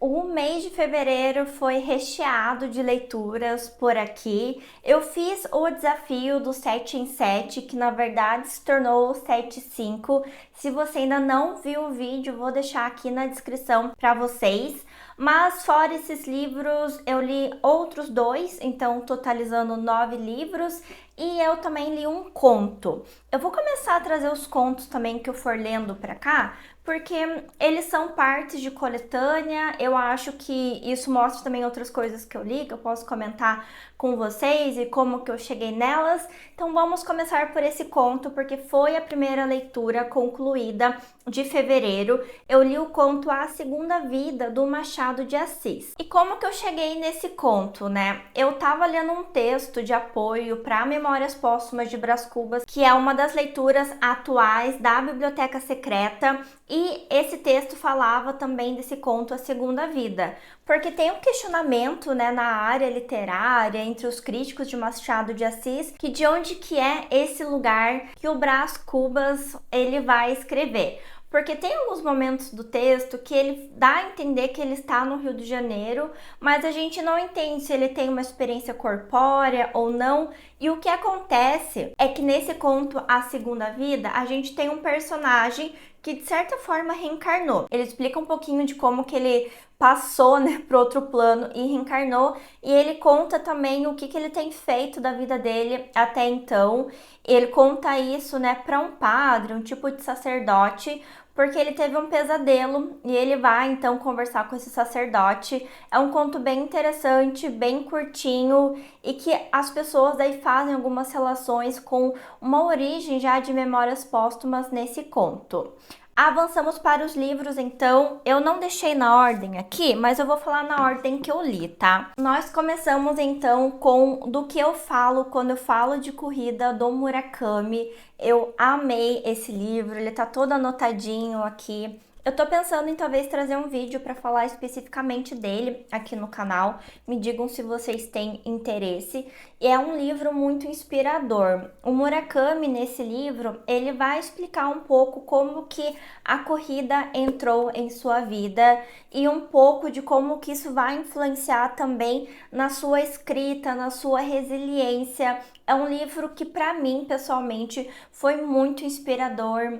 O mês de fevereiro foi recheado de leituras por aqui. Eu fiz o desafio do 7 em 7, que na verdade se tornou o 7 em 5. Se você ainda não viu o vídeo, vou deixar aqui na descrição para vocês. Mas fora esses livros, eu li outros dois, então totalizando 9 livros. E eu também li um conto. Eu vou começar a trazer os contos também que eu for lendo para cá, porque eles são partes de coletânea. Eu acho que isso mostra também outras coisas que eu li, que eu posso comentar com vocês e como que eu cheguei nelas. Então vamos começar por esse conto, porque foi a primeira leitura concluída de fevereiro. Eu li o conto A Segunda Vida, do Machado de Assis. E como que eu cheguei nesse conto, né? Eu tava lendo um texto de apoio para Memórias Póstumas de Brás Cubas, que é uma das leituras atuais da Biblioteca Secreta, e esse texto falava também desse conto A Segunda Vida, porque tem um questionamento, né, na área literária, entre os críticos de Machado de Assis, que de onde que é esse lugar que o Brás Cubas ele vai escrever. Porque tem alguns momentos do texto que ele dá a entender que ele está no Rio de Janeiro, mas a gente não entende se ele tem uma experiência corpórea ou não. E o que acontece é que nesse conto A Segunda Vida, a gente tem um personagem que de certa forma reencarnou. Ele explica um pouquinho de como que ele passou, né, para outro plano e reencarnou, e ele conta também o que ele tem feito da vida dele até então. Ele conta isso, né, para um padre, um tipo de sacerdote, porque ele teve um pesadelo e ele vai então conversar com esse sacerdote. É um conto bem interessante, bem curtinho, e que as pessoas daí fazem algumas relações com uma origem já de Memórias Póstumas nesse conto. Avançamos para os livros, então. Eu não deixei na ordem aqui, mas eu vou falar na ordem que eu li, tá? Nós começamos então com Do Que Eu Falo Quando Eu Falo de Corrida, do Murakami. Eu amei esse livro, ele tá todo anotadinho aqui. Eu tô pensando em talvez trazer um vídeo para falar especificamente dele aqui no canal. Me digam se vocês têm interesse. E é um livro muito inspirador. O Murakami, nesse livro, ele vai explicar um pouco como que a corrida entrou em sua vida e um pouco de como que isso vai influenciar também na sua escrita, na sua resiliência. É um livro que, para mim, pessoalmente, foi muito inspirador.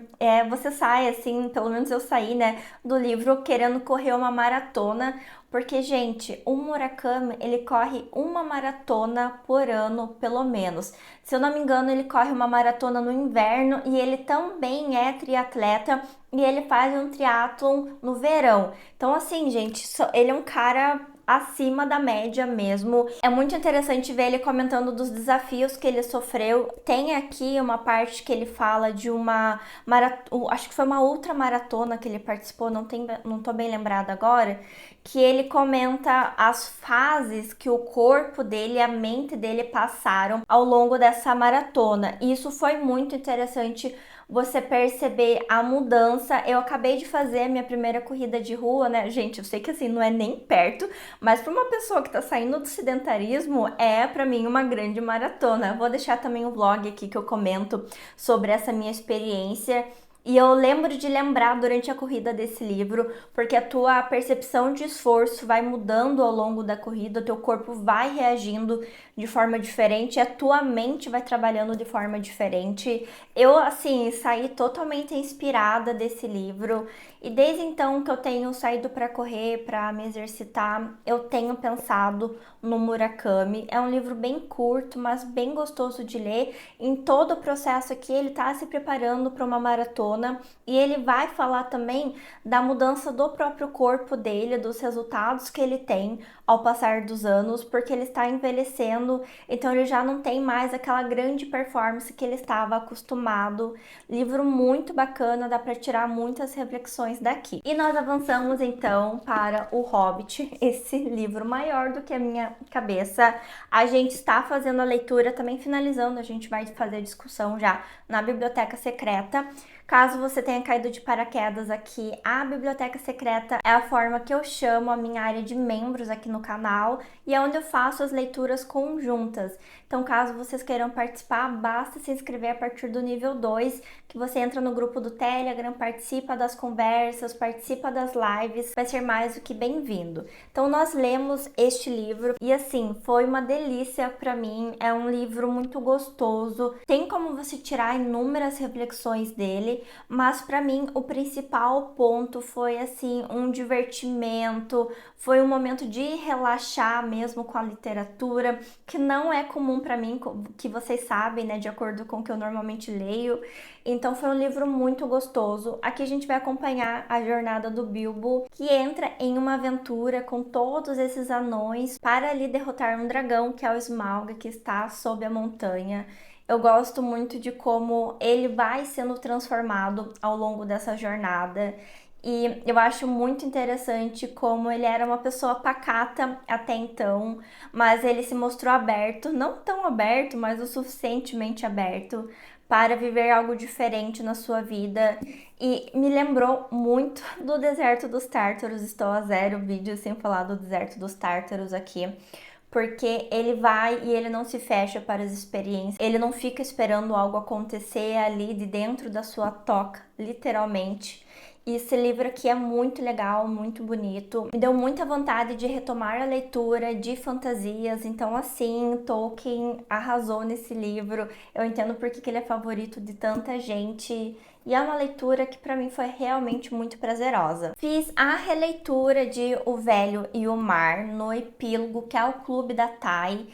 Você sai, assim, pelo menos eu saí, né, do livro querendo correr uma maratona, porque, gente, o Murakami, ele corre uma maratona por ano, pelo menos. Se eu não me engano, ele corre uma maratona no inverno e ele também é triatleta e ele faz um triatlon no verão. Então, assim, gente, ele é um cara acima da média mesmo. É muito interessante ver ele comentando dos desafios que ele sofreu. Tem aqui uma parte que ele fala de uma maratona, acho que foi uma ultramaratona que ele participou, não tô bem lembrada agora, que ele comenta as fases que o corpo dele e a mente dele passaram ao longo dessa maratona. E isso foi muito interessante, você perceber a mudança. Eu acabei de fazer a minha primeira corrida de rua, né? Gente, eu sei que assim não é nem perto, mas para uma pessoa que tá saindo do sedentarismo, é para mim uma grande maratona. Vou deixar também o vlog aqui que eu comento sobre essa minha experiência. E eu lembro de lembrar durante a corrida desse livro, porque a tua percepção de esforço vai mudando ao longo da corrida, o teu corpo vai reagindo de forma diferente, a tua mente vai trabalhando de forma diferente. Eu, assim, saí totalmente inspirada desse livro, e desde então que eu tenho saído para correr, para me exercitar, eu tenho pensado no Murakami. É um livro bem curto, mas bem gostoso de ler. Em todo o processo aqui, ele está se preparando para uma maratona, e ele vai falar também da mudança do próprio corpo dele, dos resultados que ele tem ao passar dos anos, porque ele está envelhecendo, então ele já não tem mais aquela grande performance que ele estava acostumado. Livro muito bacana, dá para tirar muitas reflexões daqui. E nós avançamos então para O Hobbit, esse livro maior do que a minha cabeça. A gente está fazendo a leitura, também finalizando, a gente vai fazer a discussão já na Biblioteca Secreta. Caso você tenha caído de paraquedas aqui, a Biblioteca Secreta é a forma que eu chamo a minha área de membros aqui no canal e é onde eu faço as leituras conjuntas. Então, caso vocês queiram participar, basta se inscrever a partir do nível 2, que você entra no grupo do Telegram, participa das conversas, participa das lives, vai ser mais do que bem-vindo. Então, nós lemos este livro e assim, foi uma delícia para mim, é um livro muito gostoso, tem como você tirar inúmeras reflexões dele, mas para mim o principal ponto foi assim um divertimento, foi um momento de relaxar mesmo com a literatura, que não é comum para mim, que vocês sabem, né, de acordo com o que eu normalmente leio. Então foi um livro muito gostoso. Aqui a gente vai acompanhar a jornada do Bilbo, que entra em uma aventura com todos esses anões para ali derrotar um dragão, que é o Smaug, que está sob a montanha. Eu gosto muito de como ele vai sendo transformado ao longo dessa jornada. E eu acho muito interessante como ele era uma pessoa pacata até então, mas ele se mostrou aberto, não tão aberto, mas o suficientemente aberto para viver algo diferente na sua vida. E me lembrou muito do Deserto dos Tártaros. Estou a 0 vídeo sem falar do Deserto dos Tártaros aqui, porque ele vai e ele não se fecha para as experiências, ele não fica esperando algo acontecer ali de dentro da sua toca, literalmente. E esse livro aqui é muito legal, muito bonito. Me deu muita vontade de retomar a leitura de fantasias. Então, assim, Tolkien arrasou nesse livro. Eu entendo porque que ele é favorito de tanta gente. E é uma leitura que para mim foi realmente muito prazerosa. Fiz a releitura de O Velho e o Mar no Epílogo, que é o clube da Thay.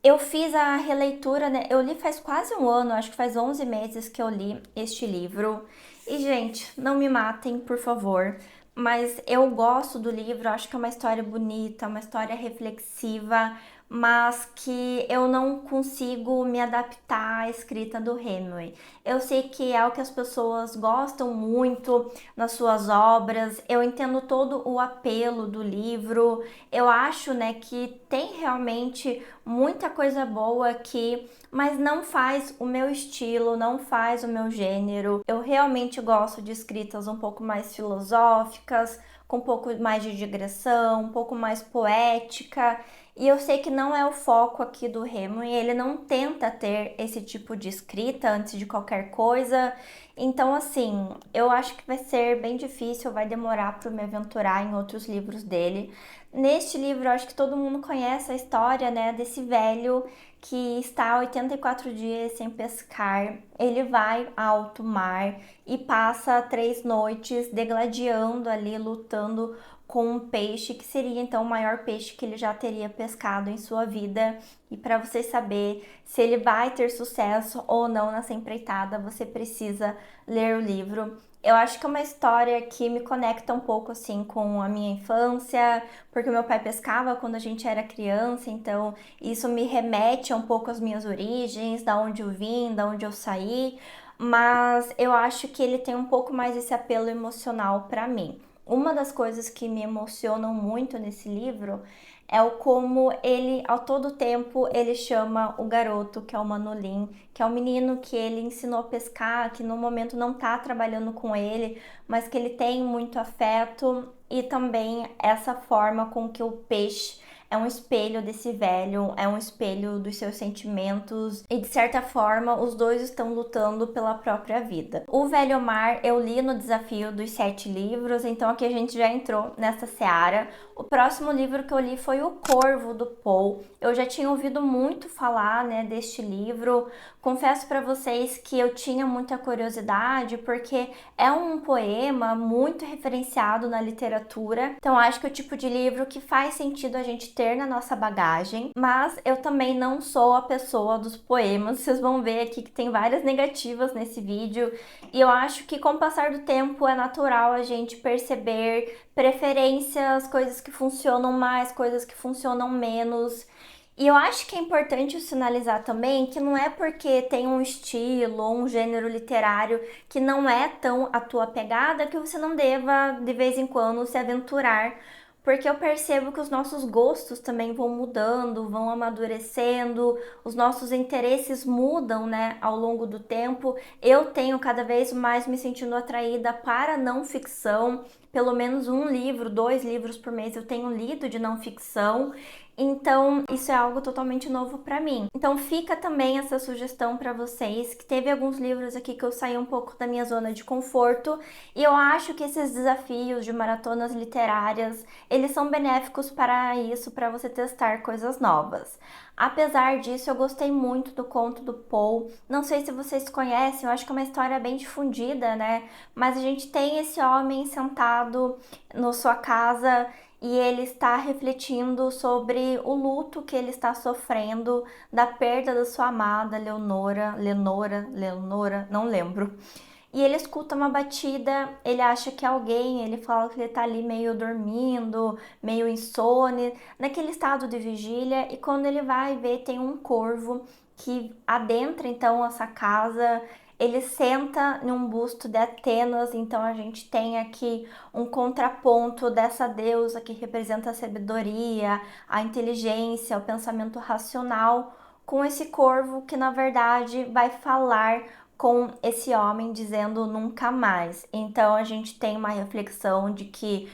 Eu fiz a releitura, né? Eu li faz quase um ano, acho que faz 11 meses que eu li este livro. E, gente, não me matem, por favor, mas eu gosto do livro, acho que é uma história bonita, uma história reflexiva, mas que eu não consigo me adaptar à escrita do Hemingway. Eu sei que é o que as pessoas gostam muito nas suas obras, eu entendo todo o apelo do livro, eu acho, né, que tem realmente muita coisa boa aqui, mas não faz o meu estilo, não faz o meu gênero. Eu realmente gosto de escritas um pouco mais filosóficas, com um pouco mais de digressão, um pouco mais poética. E eu sei que não é o foco aqui do Hemingway, ele não tenta ter esse tipo de escrita antes de qualquer coisa. Então, assim, eu acho que vai ser bem difícil, vai demorar para me aventurar em outros livros dele. Neste livro, eu acho que todo mundo conhece a história, né, desse velho que está 84 dias sem pescar. Ele vai a alto mar e passa 3 noites degladiando ali, lutando com um peixe que seria então o maior peixe que ele já teria pescado em sua vida. E para você saber se ele vai ter sucesso ou não nessa empreitada, você precisa ler o livro. Eu acho que é uma história que me conecta um pouco assim com a minha infância, porque meu pai pescava quando a gente era criança, então isso me remete um pouco às minhas origens, da onde eu vim, da onde eu saí, mas eu acho que ele tem um pouco mais esse apelo emocional para mim. Uma das coisas que me emocionam muito nesse livro é o como ele, ao todo tempo, ele chama o garoto, que é o Manolin, que é o menino que ele ensinou a pescar, que no momento não tá trabalhando com ele, mas que ele tem muito afeto, e também essa forma com que o peixe é um espelho desse velho, é um espelho dos seus sentimentos e de certa forma os dois estão lutando pela própria vida. O Velho Mar eu li no desafio dos 7 livros, então aqui a gente já entrou nessa seara. O próximo livro que eu li foi O Corvo, do Poe. Eu já tinha ouvido muito falar, né, deste livro. Confesso para vocês que eu tinha muita curiosidade porque é um poema muito referenciado na literatura. Então acho que é o tipo de livro que faz sentido a gente ter na nossa bagagem, mas eu também não sou a pessoa dos poemas. Vocês vão ver aqui que tem várias negativas nesse vídeo, e eu acho que com o passar do tempo é natural a gente perceber preferências, coisas que funcionam mais, coisas que funcionam menos. E eu acho que é importante sinalizar também que não é porque tem um estilo ou um gênero literário que não é tão a tua pegada que você não deva de vez em quando se aventurar porque eu percebo que os nossos gostos também vão mudando, vão amadurecendo, os nossos interesses mudam, né, ao longo do tempo. Eu tenho cada vez mais me sentindo atraída para a não ficção, pelo menos um livro, 2 livros por mês eu tenho lido de não ficção. Então, isso é algo totalmente novo para mim. Então, fica também essa sugestão para vocês, que teve alguns livros aqui que eu saí um pouco da minha zona de conforto, e eu acho que esses desafios de maratonas literárias, eles são benéficos para isso, para você testar coisas novas. Apesar disso, eu gostei muito do conto do Poe. Não sei se vocês conhecem, eu acho que é uma história bem difundida, né? Mas a gente tem esse homem sentado na sua casa e ele está refletindo sobre o luto que ele está sofrendo da perda da sua amada Leonora, não lembro. E ele escuta uma batida, ele acha que é alguém, ele fala que ele tá ali meio dormindo, meio insone, naquele estado de vigília, e quando ele vai ver, tem um corvo que adentra então essa casa. Ele senta em um busto de Atenas, então a gente tem aqui um contraponto dessa deusa que representa a sabedoria, a inteligência, o pensamento racional, com esse corvo que na verdade vai falar com esse homem dizendo nunca mais. Então a gente tem uma reflexão de que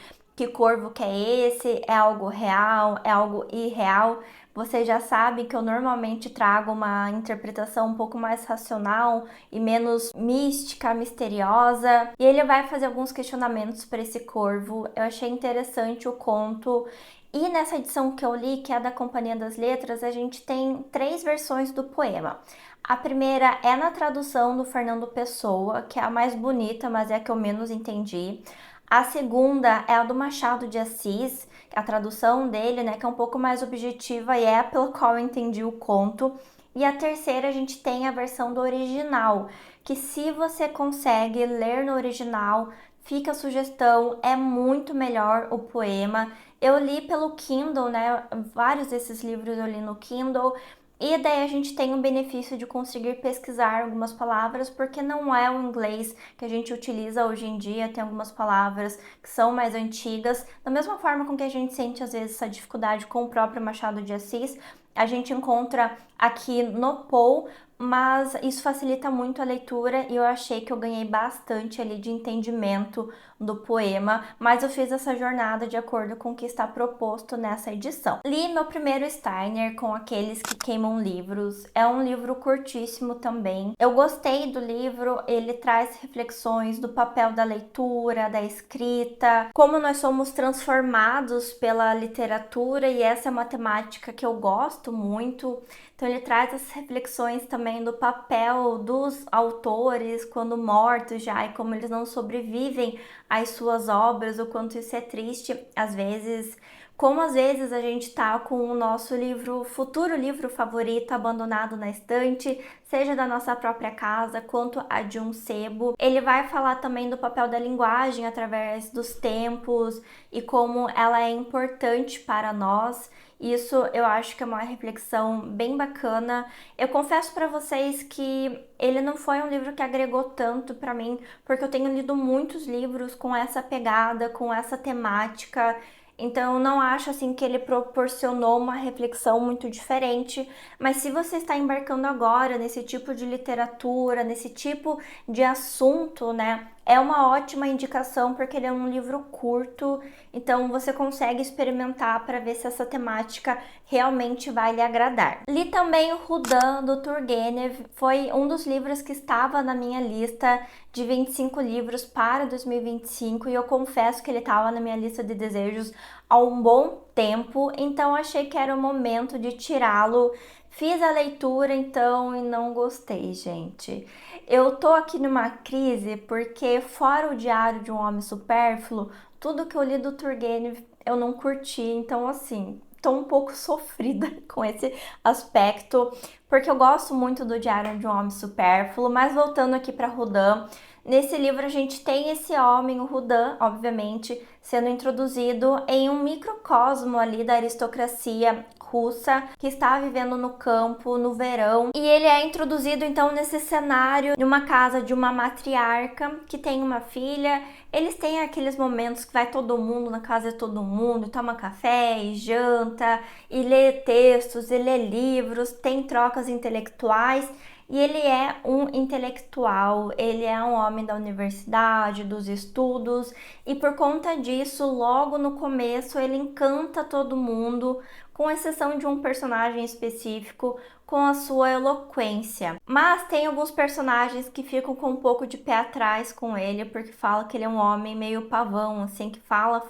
corvo que é esse? É algo real? É algo irreal? Vocês já sabem que eu normalmente trago uma interpretação um pouco mais racional e menos mística, misteriosa. E ele vai fazer alguns questionamentos para esse corvo. Eu achei interessante o conto. E nessa edição que eu li, que é da Companhia das Letras, a gente tem 3 versões do poema. A primeira é na tradução do Fernando Pessoa, que é a mais bonita, mas é a que eu menos entendi. A segunda é a do Machado de Assis, a tradução dele, né, que é um pouco mais objetiva e é pelo qual eu entendi o conto. E a terceira a gente tem a versão do original, que se você consegue ler no original, fica a sugestão, é muito melhor o poema. Eu li pelo Kindle, né, vários desses livros eu li no Kindle, e daí a gente tem o benefício de conseguir pesquisar algumas palavras, porque não é o inglês que a gente utiliza hoje em dia, tem algumas palavras que são mais antigas. Da mesma forma com que a gente sente às vezes essa dificuldade com o próprio Machado de Assis, a gente encontra aqui no Poe, mas isso facilita muito a leitura e eu achei que eu ganhei bastante ali de entendimento do poema, mas eu fiz essa jornada de acordo com o que está proposto nessa edição. Li meu primeiro Steiner, Com Aqueles que Queimam Livros. É um livro curtíssimo também. Eu gostei do livro, ele traz reflexões do papel da leitura, da escrita, como nós somos transformados pela literatura, e essa é uma temática que eu gosto muito. Então ele traz as reflexões também do papel dos autores quando mortos já, e como eles não sobrevivem às suas obras, o quanto isso é triste às vezes. Como às vezes a gente tá com o nosso livro, futuro livro favorito abandonado na estante, seja da nossa própria casa, quanto a de um sebo. Ele vai falar também do papel da linguagem através dos tempos e como ela é importante para nós. Isso eu acho que é uma reflexão bem bacana. Eu confesso para vocês que ele não foi um livro que agregou tanto para mim, porque eu tenho lido muitos livros com essa pegada, com essa temática. Então, eu não acho assim que ele proporcionou uma reflexão muito diferente, mas se você está embarcando agora nesse tipo de literatura, nesse tipo de assunto, né, é uma ótima indicação porque ele é um livro curto, então você consegue experimentar para ver se essa temática realmente vai lhe agradar. Li também o Rudan, do Turgenev, foi um dos livros que estava na minha lista de 25 livros para 2025 e eu confesso que ele estava na minha lista de desejos há um bom tempo, então achei que era o momento de tirá-lo. Fiz a leitura então e não gostei, gente. Eu tô aqui numa crise porque, fora o Diário de um Homem Supérfluo, tudo que eu li do Turgenev eu não curti, então assim, tô um pouco sofrida com esse aspecto, porque eu gosto muito do Diário de um Homem Supérfluo. Mas voltando aqui para Rudan, nesse livro a gente tem esse homem, o Rudan, obviamente, sendo introduzido em um microcosmo ali da aristocracia russa que está vivendo no campo no verão. E ele é introduzido então nesse cenário, numa casa de uma matriarca que tem uma filha. Eles têm aqueles momentos que vai todo mundo na casa de todo mundo, toma café e janta, e lê textos, e lê livros, tem trocas intelectuais. E ele é um intelectual, ele é um homem da universidade, dos estudos, e por conta disso, logo no começo, ele encanta todo mundo, com exceção de um personagem específico, com a sua eloquência. Mas tem alguns personagens que ficam com um pouco de pé atrás com ele, porque fala que ele é um homem meio pavão, assim, que fala,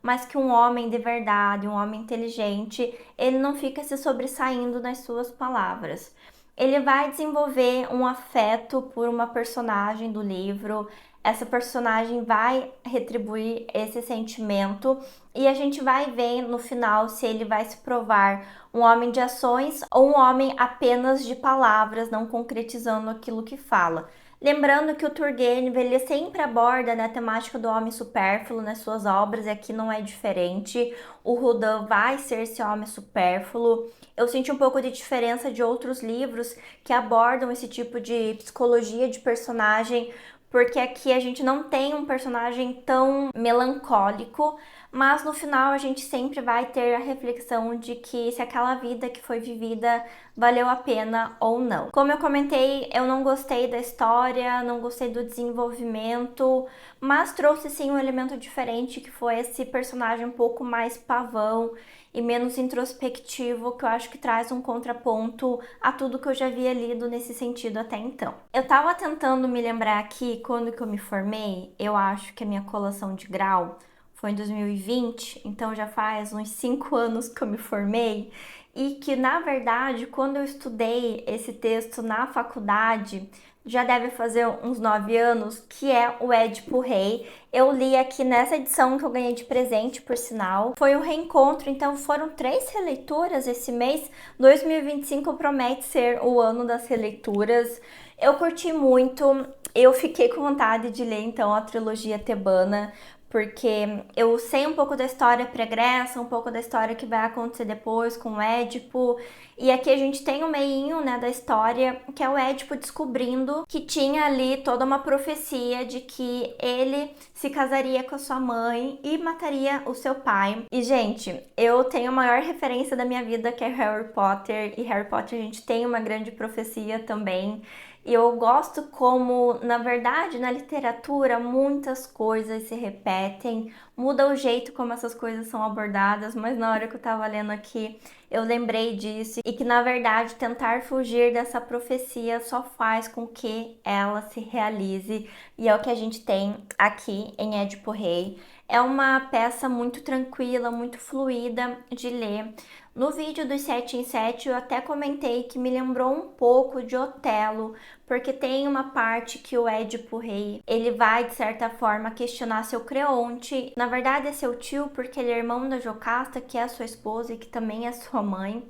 mas que um homem de verdade, um homem inteligente, ele não fica se sobressaindo nas suas palavras. Ele vai desenvolver um afeto por uma personagem do livro. Essa personagem vai retribuir esse sentimento e a gente vai ver no final se ele vai se provar um homem de ações ou um homem apenas de palavras, não concretizando aquilo que fala. Lembrando que o Turgenev ele sempre aborda, né, a temática do homem supérfluo nas suas obras, e aqui não é diferente. O Rodin vai ser esse homem supérfluo. Eu senti um pouco de diferença de outros livros que abordam esse tipo de psicologia de personagem, porque aqui a gente não tem um personagem tão melancólico, mas no final a gente sempre vai ter a reflexão de que se aquela vida que foi vivida valeu a pena ou não. Como eu comentei, eu não gostei da história, não gostei do desenvolvimento, mas trouxe sim um elemento diferente, que foi esse personagem um pouco mais pavão e menos introspectivo, que eu acho que traz um contraponto a tudo que eu já havia lido nesse sentido até então. Eu tava tentando me lembrar aqui quando que eu me formei. Eu acho que a minha colação de grau foi em 2020, então já faz uns 5 anos que eu me formei, e que na verdade quando eu estudei esse texto na faculdade, já deve fazer uns 9 anos, que é o Édipo Rei. Eu li aqui nessa edição que eu ganhei de presente, por sinal. Foi um reencontro, então foram 3 releituras esse mês. 2025 promete ser o ano das releituras. Eu curti muito, eu fiquei com vontade de ler então a trilogia tebana, porque eu sei um pouco da história pregressa, um pouco da história que vai acontecer depois com o Édipo, e aqui a gente tem o meinho, né, da história, que é o Édipo descobrindo que tinha ali toda uma profecia de que ele se casaria com a sua mãe e mataria o seu pai. E, gente, eu tenho a maior referência da minha vida, que é Harry Potter, e Harry Potter a gente tem uma grande profecia também. E eu gosto como, na verdade, na literatura, muitas coisas se repetem, muda o jeito como essas coisas são abordadas, mas na hora que eu tava lendo aqui, eu lembrei disso, e que, na verdade, tentar fugir dessa profecia só faz com que ela se realize, e é o que a gente tem aqui em Édipo Rei. É uma peça muito tranquila, muito fluida de ler. No vídeo dos 7 em 7 eu até comentei que me lembrou um pouco de Otelo, porque tem uma parte que o Édipo Rei, ele vai de certa forma questionar seu Creonte. Na verdade é seu tio, porque ele é irmão da Jocasta, que é a sua esposa e que também é sua mãe.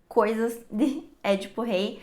Coisas de Édipo Rei.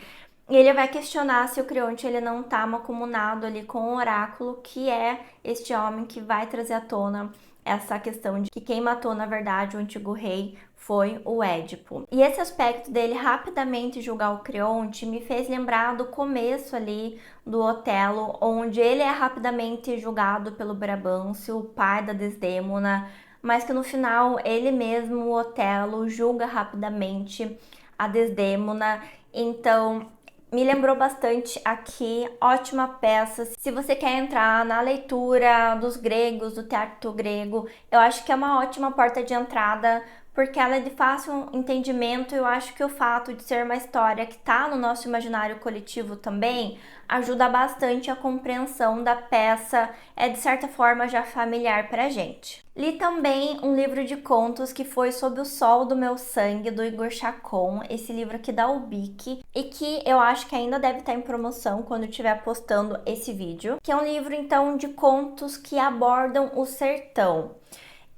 E ele vai questionar se o Creonte ele não está macumunado ali com o oráculo, que é este homem que vai trazer à tona essa questão de que quem matou, na verdade, o antigo rei foi o Édipo. E esse aspecto dele rapidamente julgar o Creonte me fez lembrar do começo ali do Otelo, onde ele é rapidamente julgado pelo Brabâncio, o pai da Desdémona, mas que no final ele mesmo, o Otelo, julga rapidamente a Desdémona. Então, me lembrou bastante aqui, ótima peça. Se você quer entrar na leitura dos gregos, do teatro grego, eu acho que é uma ótima porta de entrada, porque ela é de fácil entendimento. Eu acho que o fato de ser uma história que está no nosso imaginário coletivo também ajuda bastante a compreensão da peça, é de certa forma já familiar pra gente. Li também um livro de contos que foi Sob o Sol do Meu Sangue, do Igor Chacon, esse livro aqui da Ubique, e que eu acho que ainda deve estar em promoção quando eu estiver postando esse vídeo, que é um livro então de contos que abordam o sertão.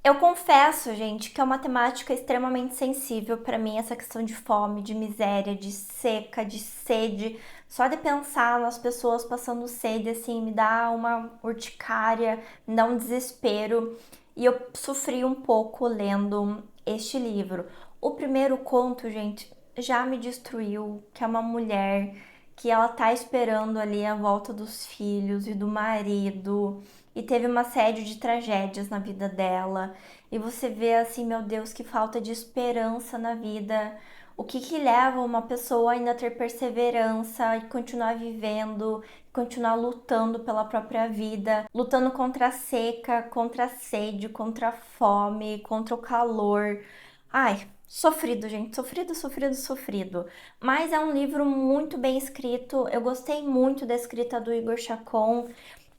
Eu confesso, gente, que é uma temática extremamente sensível para mim, essa questão de fome, de miséria, de seca, de sede. Só de pensar nas pessoas passando sede, assim, me dá uma urticária, me dá um desespero. e eu sofri um pouco lendo este livro. O primeiro conto, gente, já me destruiu, que é uma mulher que ela tá esperando ali a volta dos filhos e do marido, e teve uma série de tragédias na vida dela. E você vê assim, meu Deus, que falta de esperança na vida. O que que leva uma pessoa ainda a ter perseverança e continuar vivendo, continuar lutando pela própria vida, lutando contra a seca, contra a sede, contra a fome, contra o calor. Ai, sofrido, gente, sofrido, sofrido, sofrido. Mas é um livro muito bem escrito. Eu gostei muito da escrita do Igor Chacon.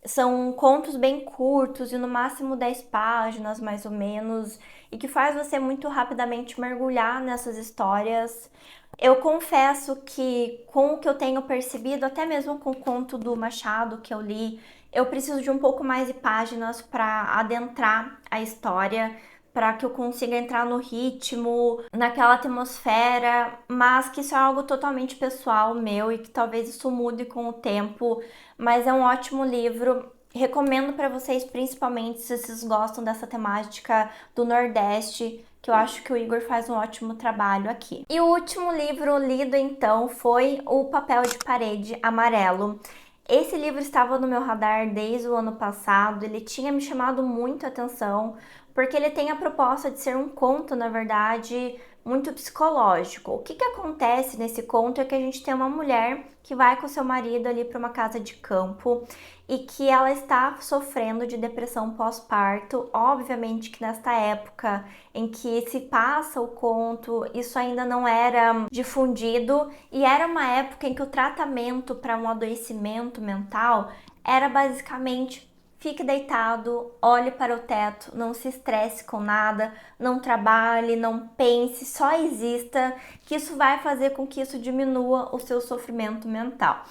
São contos bem curtos, e no máximo 10 páginas, mais ou menos, e que faz você muito rapidamente mergulhar nessas histórias. Eu confesso que, com o que eu tenho percebido, até mesmo com o conto do Machado que eu li, eu preciso de um pouco mais de páginas para adentrar a história, para que eu consiga entrar no ritmo, naquela atmosfera, mas que isso é algo totalmente pessoal meu e que talvez isso mude com o tempo, mas é um ótimo livro. Recomendo para vocês, principalmente se vocês gostam dessa temática do Nordeste, que eu acho que o Igor faz um ótimo trabalho aqui. E o último livro lido então foi O Papel de Parede Amarelo. Esse livro estava no meu radar desde o ano passado, ele tinha me chamado muito a atenção, porque ele tem a proposta de ser um conto, na verdade, muito psicológico. O que que acontece nesse conto é que a gente tem uma mulher que vai com seu marido ali para uma casa de campo e que ela está sofrendo de depressão pós-parto. Obviamente que nesta época em que se passa o conto, isso ainda não era difundido, e era uma época em que o tratamento para um adoecimento mental era basicamente: fique deitado, olhe para o teto, não se estresse com nada, não trabalhe, não pense, só exista, que isso vai fazer com que isso diminua o seu sofrimento mental.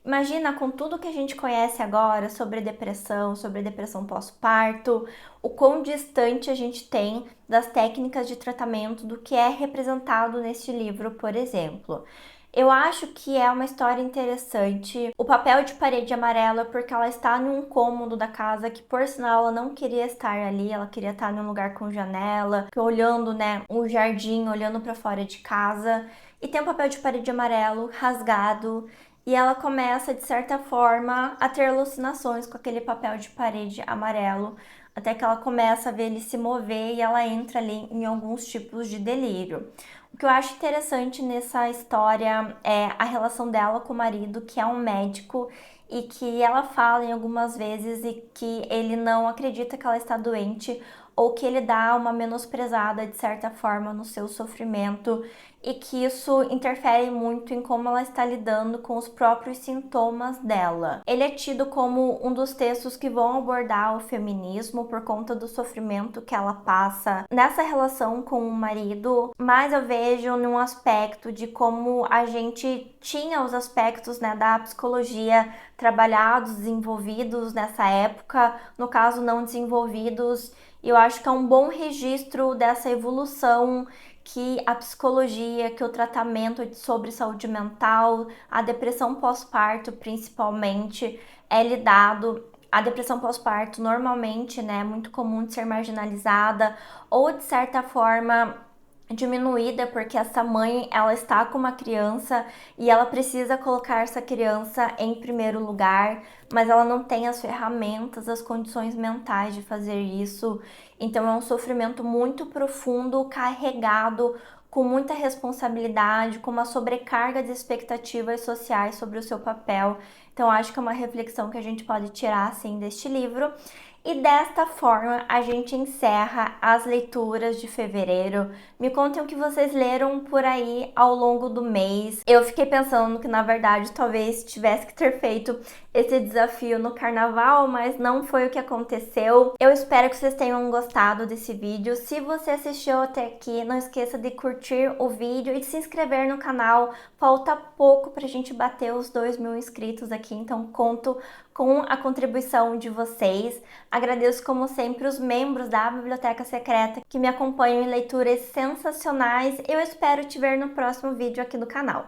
Imagina, com tudo que a gente conhece agora sobre depressão pós-parto, o quão distante a gente tem das técnicas de tratamento do que é representado neste livro, por exemplo. Eu acho que é uma história interessante. O papel de parede amarela é porque ela está num cômodo da casa que, por sinal, ela não queria estar ali, ela queria estar num lugar com janela, olhando, né, um jardim, olhando para fora de casa. E tem um papel de parede amarelo rasgado, e ela começa, de certa forma, a ter alucinações com aquele papel de parede amarelo, até que ela começa a ver ele se mover e ela entra ali em alguns tipos de delírio. O que eu acho interessante nessa história é a relação dela com o marido, que é um médico, e que ela fala em algumas vezes e que ele não acredita que ela está doente, ou que ele dá uma menosprezada de certa forma no seu sofrimento, e que isso interfere muito em como ela está lidando com os próprios sintomas dela. Ele é tido como um dos textos que vão abordar o feminismo por conta do sofrimento que ela passa nessa relação com o marido, mas eu vejo num aspecto de como a gente tinha os aspectos, né, da psicologia trabalhados, desenvolvidos nessa época, no caso não desenvolvidos, e eu acho que é um bom registro dessa evolução que a psicologia, que o tratamento sobre saúde mental, a depressão pós-parto principalmente, é lidado. A depressão pós-parto normalmente, né, é muito comum de ser marginalizada ou de certa forma diminuída, porque essa mãe, ela está com uma criança e ela precisa colocar essa criança em primeiro lugar, mas ela não tem as ferramentas, as condições mentais de fazer isso. Então é um sofrimento muito profundo, carregado com muita responsabilidade, com uma sobrecarga de expectativas sociais sobre o seu papel. Então acho que é uma reflexão que a gente pode tirar assim deste livro. E desta forma a gente encerra as leituras de fevereiro. Me contem o que vocês leram por aí ao longo do mês. Eu fiquei pensando que, na verdade, talvez tivesse que ter feito esse desafio no carnaval, mas não foi o que aconteceu. Eu espero que vocês tenham gostado desse vídeo. Se você assistiu até aqui, não esqueça de curtir o vídeo e de se inscrever no canal. Falta pouco pra gente bater os 2.000 inscritos aqui, então conto com a contribuição de vocês. Agradeço, como sempre, os membros da Biblioteca Secreta que me acompanham em leituras sensacionais. Eu espero te ver no próximo vídeo aqui do canal.